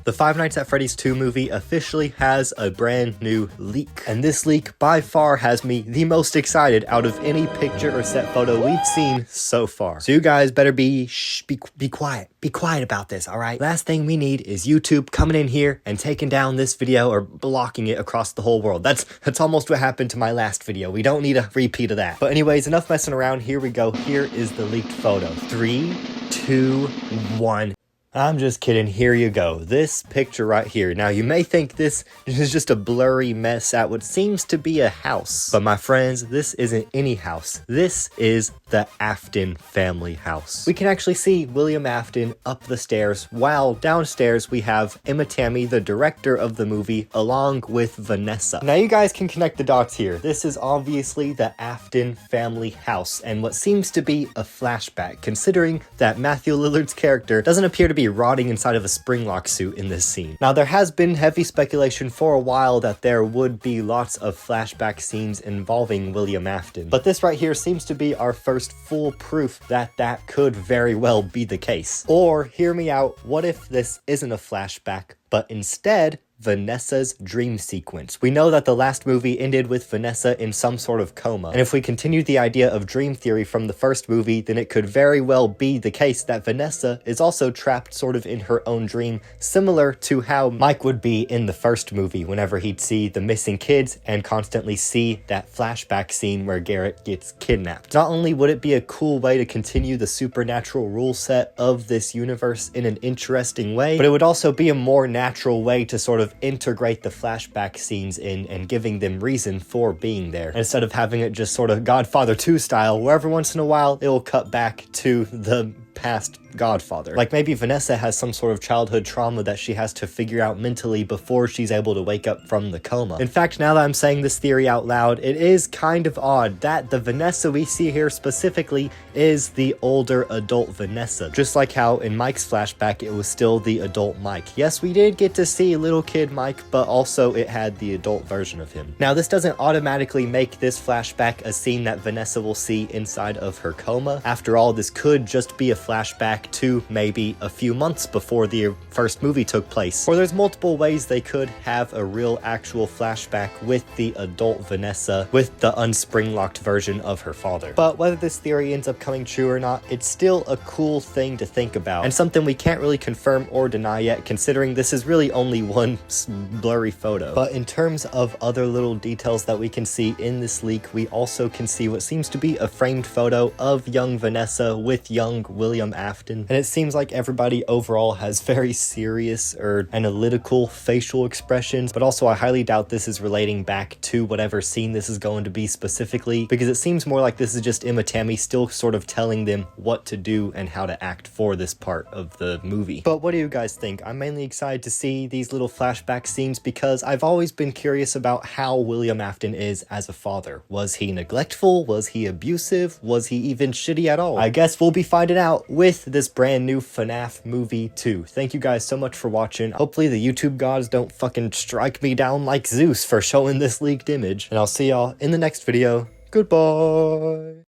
The Five Nights at Freddy's 2 movie officially has a brand new leak. And this leak by far has me the most excited out of any picture or set photo we've seen so far. So you guys better be quiet. Be quiet about this, alright? Last thing we need is YouTube coming in here and taking down this video or blocking it across the whole world. That's almost what happened to my last video. We don't need a repeat of that. But anyways, enough messing around. Here we go. Here is the leaked photo. 3, 2, 1. I'm just kidding, here you go. This picture right here. Now you may think this is just a blurry mess at what seems to be a house. But my friends, this isn't any house. This is the Afton family house. We can actually see William Afton up the stairs, while downstairs we have Emma Tammy, the director of the movie, along with Vanessa. Now you guys can connect the dots here. This is obviously the Afton family house, and what seems to be a flashback, considering that Matthew Lillard's character doesn't appear to be rotting inside of a springlock suit in this scene. Now there has been heavy speculation for a while that there would be lots of flashback scenes involving William Afton, but this right here seems to be our first full proof that that could very well be the case. Or hear me out, what if this isn't a flashback, but instead Vanessa's dream sequence? We know that the last movie ended with Vanessa in some sort of coma, and if we continue the idea of dream theory from the first movie, then it could very well be the case that Vanessa is also trapped sort of in her own dream, similar to how Mike would be in the first movie whenever he'd see the missing kids and constantly see that flashback scene where Garrett gets kidnapped. Not only would it be a cool way to continue the supernatural rule set of this universe in an interesting way, but it would also be a more natural way to sort of integrate the flashback scenes in and giving them reason for being there, instead of having it just sort of Godfather 2 style, where every once in a while it will cut back to the past Godfather. Like maybe Vanessa has some sort of childhood trauma that she has to figure out mentally before she's able to wake up from the coma. In fact, now that I'm saying this theory out loud, it is kind of odd that the Vanessa we see here specifically is the older adult Vanessa. Just like how in Mike's flashback, it was still the adult Mike. Yes, we did get to see little kid Mike, but also it had the adult version of him. Now, this doesn't automatically make this flashback a scene that Vanessa will see inside of her coma. After all, this could just be a flashback to maybe a few months before the first movie took place. Or there's multiple ways they could have a real actual flashback with the adult Vanessa with the unspringlocked version of her father. But whether this theory ends up coming true or not, it's still a cool thing to think about, and something we can't really confirm or deny yet, considering this is really only one blurry photo. But in terms of other little details that we can see in this leak, we also can see what seems to be a framed photo of young Vanessa with young William Afton, and it seems like everybody overall has very serious or analytical facial expressions, but also I highly doubt this is relating back to whatever scene this is going to be specifically, because it seems more like this is just Emma Tammy still sort of telling them what to do and how to act for this part of the movie. But what do you guys think? I'm mainly excited to see these little flashback scenes because I've always been curious about how William Afton is as a father. Was he neglectful? Was he abusive? Was he even shitty at all? I guess we'll be finding out with this brand new Fnaf movie 2. Thank you guys so much for watching. Hopefully the YouTube gods don't fucking strike me down like Zeus for showing this leaked image, and I'll see y'all in the next video. Goodbye.